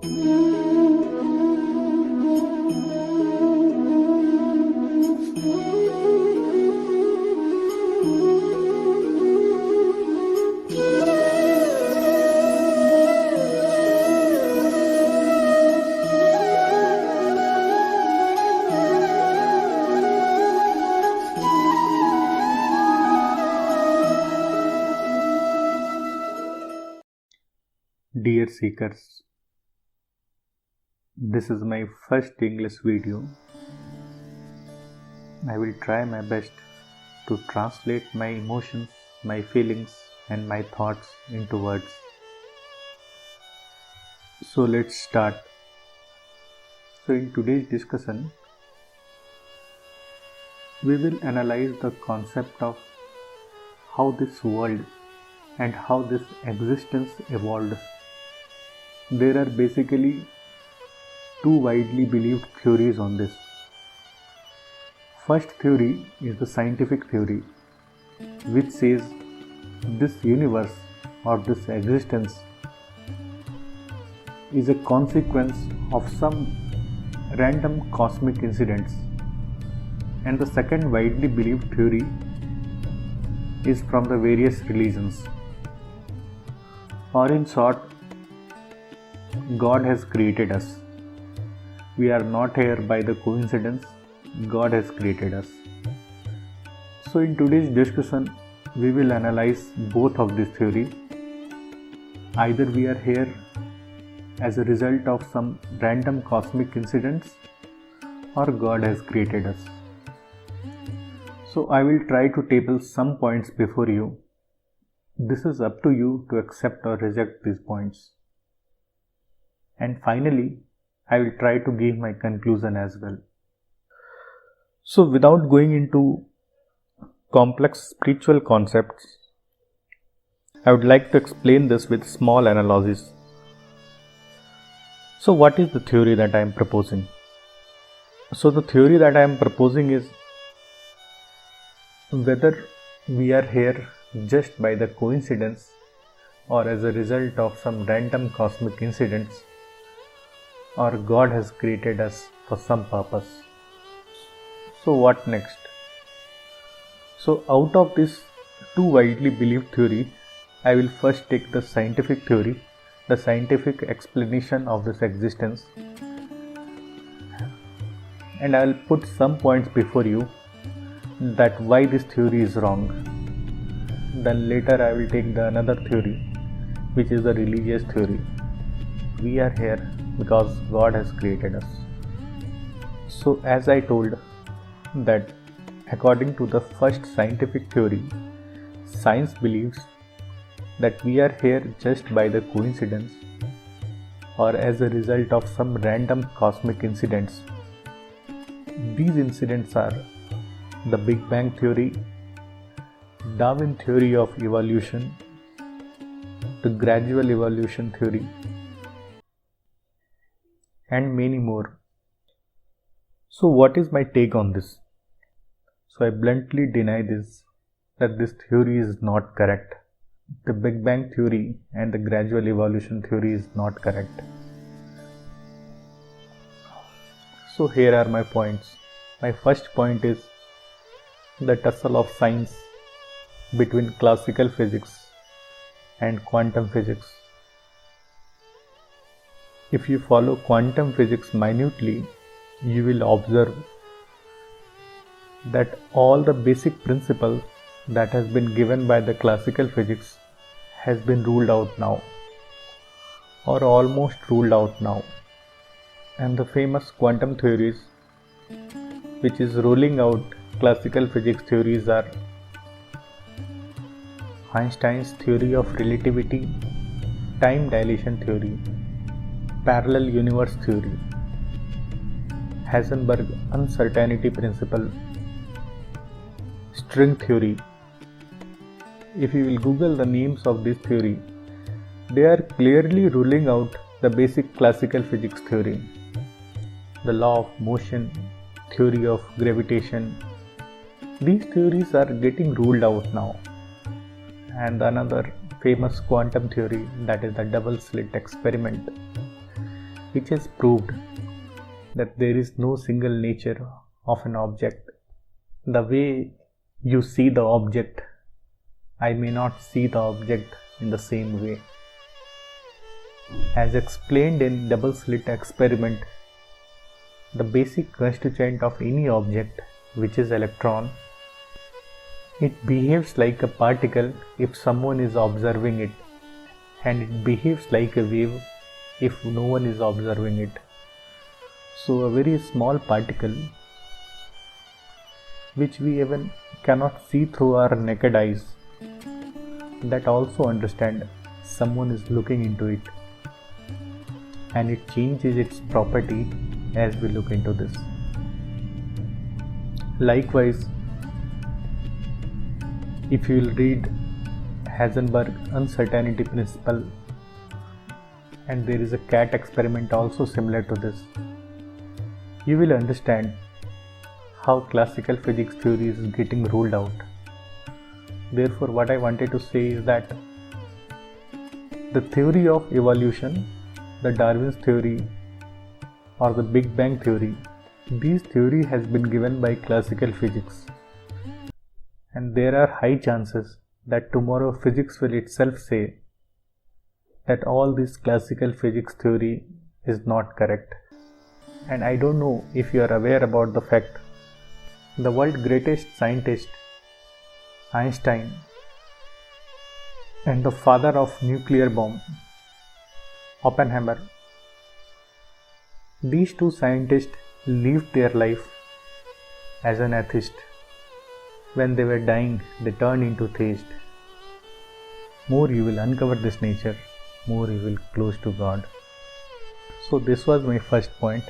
Dear Seekers, this is my first English video. I will try my best to translate my emotions, my feelings, and my thoughts into words. So let's start. So in today's discussion, we will analyze the concept of how this world and how this existence evolved. There are basically two widely believed theories on this. First theory is the scientific theory, which says this universe or this existence is a consequence of some random cosmic incidents. And the second widely believed theory is from the various religions. Or in short, God has created us. We are not here by the coincidence. God has created us. So in today's discussion, we will analyze both of these theories. Either we are here as a result of some random cosmic incidents, or God has created us. So I will try to table some points before you. This is up to you to accept or reject these points. And finally, I will try to give my conclusion as well. So without going into complex spiritual concepts, I would like to explain this with small analogies. So what is the theory that I am proposing? So the theory that I am proposing is whether we are here just by the coincidence or as a result of some random cosmic incidents, or God has created us for some purpose. So what next? So out of this two widely believed theory, I will first take the scientific theory, the scientific explanation of this existence, and I will put some points before you that why this theory is wrong. Then later I will take the another theory, which is the religious theory. We are here because God has created us. So as I told that according to the first scientific theory, science believes that we are here just by the coincidence or as a result of some random cosmic incidents. These incidents are the Big Bang theory, Darwin theory of evolution, the gradual evolution theory, and many more. So what is my take on this? So I bluntly deny that this theory is not correct. The Big Bang theory and the gradual evolution theory is not correct. So here are my points. My first point is the tussle of science between classical physics and quantum physics. If you follow quantum physics minutely, you will observe that all the basic principles that has been given by the classical physics has been ruled out now, or almost ruled out now. And the famous quantum theories which is ruling out classical physics theories are Einstein's theory of relativity, time dilation theory, parallel universe theory, Heisenberg uncertainty principle, string theory. If you will Google the names of this theory, they are clearly ruling out the basic classical physics theory. The law of motion, theory of gravitation, these theories are getting ruled out now. And another famous quantum theory, that is the double slit experiment. which has proved that there is no single nature of an object. The way you see the object, I may not see the object in the same way. As explained in double slit experiment, the basic constituent of any object, which is electron, it behaves like a particle if someone is observing it, and it behaves like a wave if no one is observing it. So a very small particle which we even cannot see through our naked eyes, that also understand someone is looking into it, and it changes its property as we look into this. Likewise, if you will read Heisenberg uncertainty principle, and there is a cat experiment also similar to this, you will understand how classical physics theory is getting ruled out. Therefore, what I wanted to say is that the theory of evolution, the Darwin's theory or the Big Bang theory, this theory has been given by classical physics, and there are high chances that tomorrow physics will itself say that all this classical physics theory is not correct. And I don't know if you are aware about the fact, the world's greatest scientist, Einstein, and the father of nuclear bomb, Oppenheimer, these two scientists lived their life as an atheist. When they were dying, they turned into theist. More you will uncover this nature, more you will close to God. So this was my first point.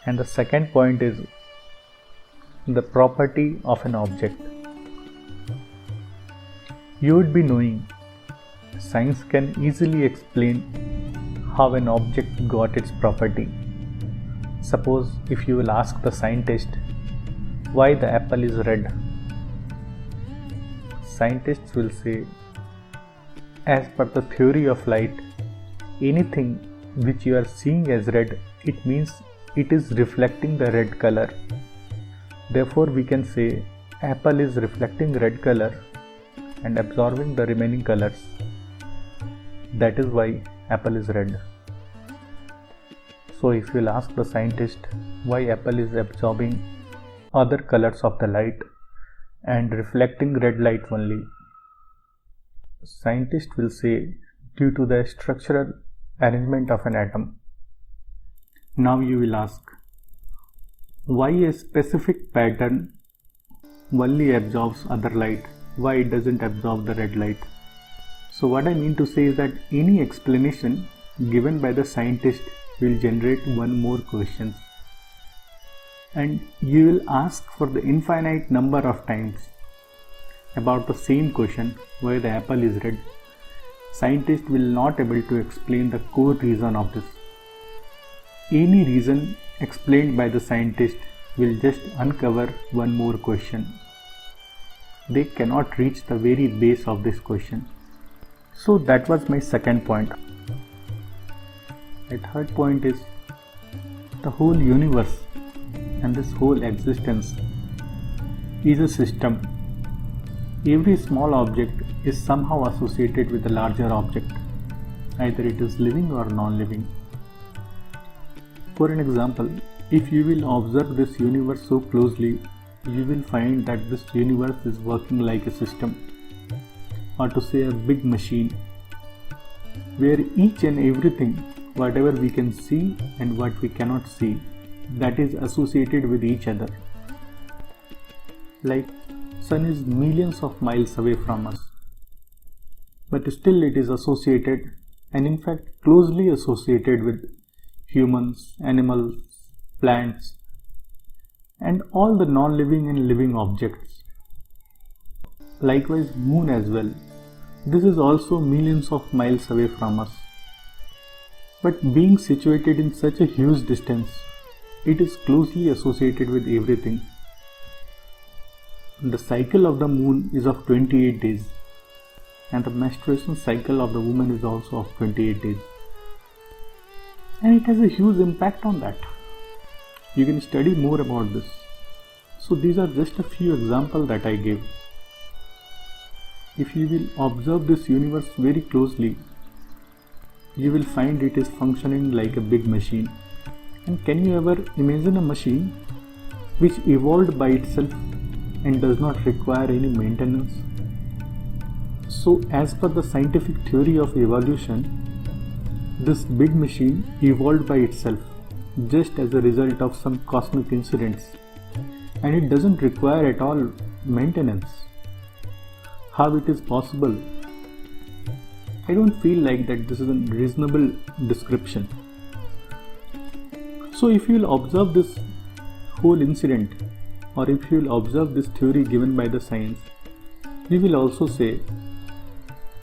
And the second point is the property of an object. You would be knowing science can easily explain how an object got its property. Suppose if you will ask the scientist why the apple is red, scientists will say, as per the theory of light, anything which you are seeing as red, it means it is reflecting the red color. Therefore, we can say apple is reflecting red color and absorbing the remaining colors. That is why apple is red. So if you will ask the scientist why apple is absorbing other colors of the light and reflecting red light only, scientist will say due to the structural arrangement of an atom. Now you will ask, why a specific pattern only absorbs other light, why it doesn't absorb the red light? So what I mean to say is that any explanation given by the scientist will generate one more question, and you will ask for the infinite number of times about the same question, why the apple is red. Scientist will not able to explain the core reason of this. Any reason explained by the scientist will just uncover one more question. They cannot reach the very base of this question. So that was my second point. My third point is the whole universe and this whole existence is a system. Every small object is somehow associated with a larger object, either it is living or non-living. For an example, if you will observe this universe so closely, you will find that this universe is working like a system, or to say a big machine, where each and everything, whatever we can see and what we cannot see, that is associated with each other. Like sun is millions of miles away from us, but still it is associated, and in fact closely associated with humans, animals, plants, and all the non-living and living objects. Likewise moon as well. This is also millions of miles away from us. But being situated in such a huge distance, it is closely associated with everything. The cycle of the moon is of 28 days, and the menstruation cycle of the woman is also of 28 days. and it has a huge impact on that. You can study more about this. So these are just a few examples that I gave. If you will observe this universe very closely, you will find it is functioning like a big machine. And can you ever imagine a machine which evolved by itself and does not require any maintenance? So as per the scientific theory of evolution, this big machine evolved by itself just as a result of some cosmic incidents, and it doesn't require at all maintenance. How it is possible? I don't feel like that this is a reasonable description. So if you will observe this whole incident, or if you will observe this theory given by the science, you will also say,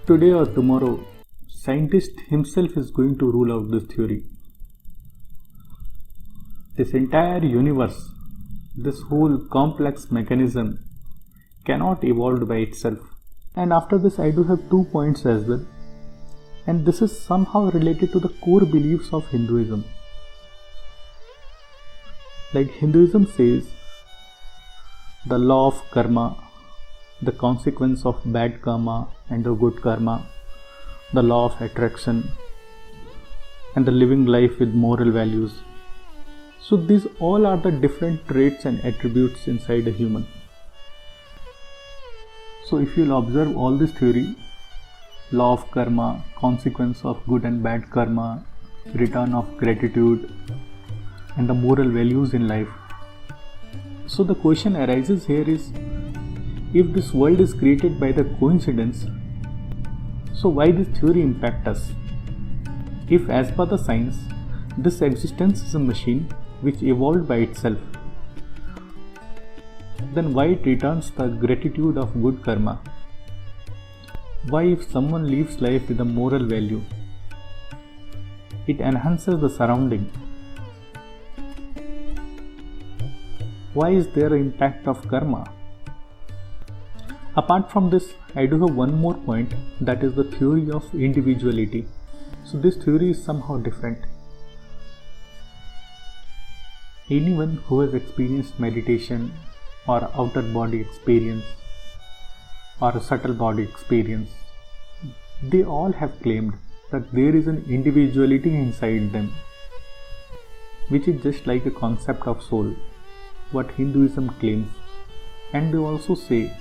today or tomorrow, scientist himself is going to rule out this theory. This entire universe, this whole complex mechanism cannot evolve by itself. And after this I do have 2 points as well. And this is somehow related to the core beliefs of Hinduism. Like Hinduism says, the law of karma, the consequence of bad karma and the good karma, the law of attraction, and the living life with moral values. So these all are the different traits and attributes inside a human. So if you'll observe all this theory, law of karma, consequence of good and bad karma, return of gratitude, and the moral values in life. So the question arises here is, if this world is created by the coincidence, so why this theory impact us? If as per the science, this existence is a machine which evolved by itself, then why it returns the gratitude of good karma? Why if someone lives life with a moral value, it enhances the surrounding? Why is there an impact of karma? Apart from this, I do have one more point, that is the theory of individuality. So this theory is somehow different. Anyone who has experienced meditation or outer body experience or a subtle body experience, they all have claimed that there is an individuality inside them, which is just like a concept of soul, what Hinduism claims. And they also say,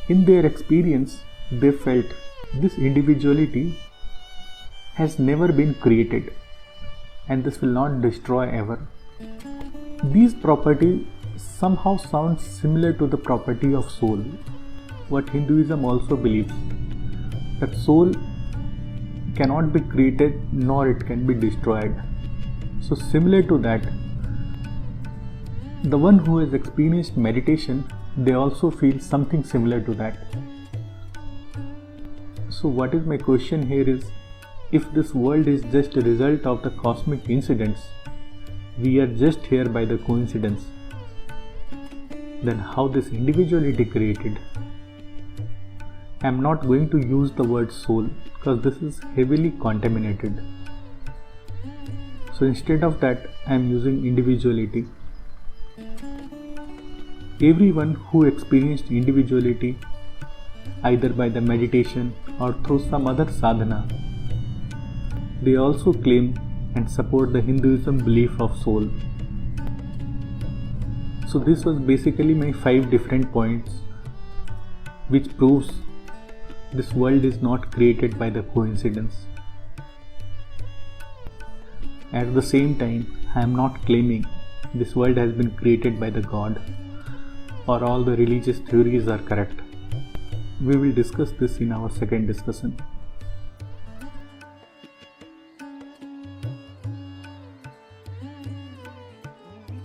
in their experience, they felt this individuality has never been created and this will not destroy ever. These properties somehow sound similar to the property of soul, what Hinduism also believes, that soul cannot be created nor it can be destroyed. So similar to that, the one who has experienced meditation, they also feel something similar to that. So what is my question here is, if this world is just a result of the cosmic incidents, we are just here by the coincidence, then how this individuality created? I am not going to use the word soul because this is heavily contaminated. So instead of that, I am using individuality. Everyone who experienced individuality, either by the meditation or through some other sadhana, they also claim and support the Hinduism belief of soul. So this was basically my 5 different points, which proves this world is not created by the coincidence. At the same time, I am not claiming this world has been created by the God or all the religious theories are correct. We will discuss this in our second discussion.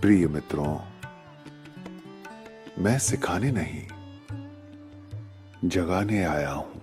प्रिय मित्रों, मैं सिखाने नहीं, जगाने आया हूं।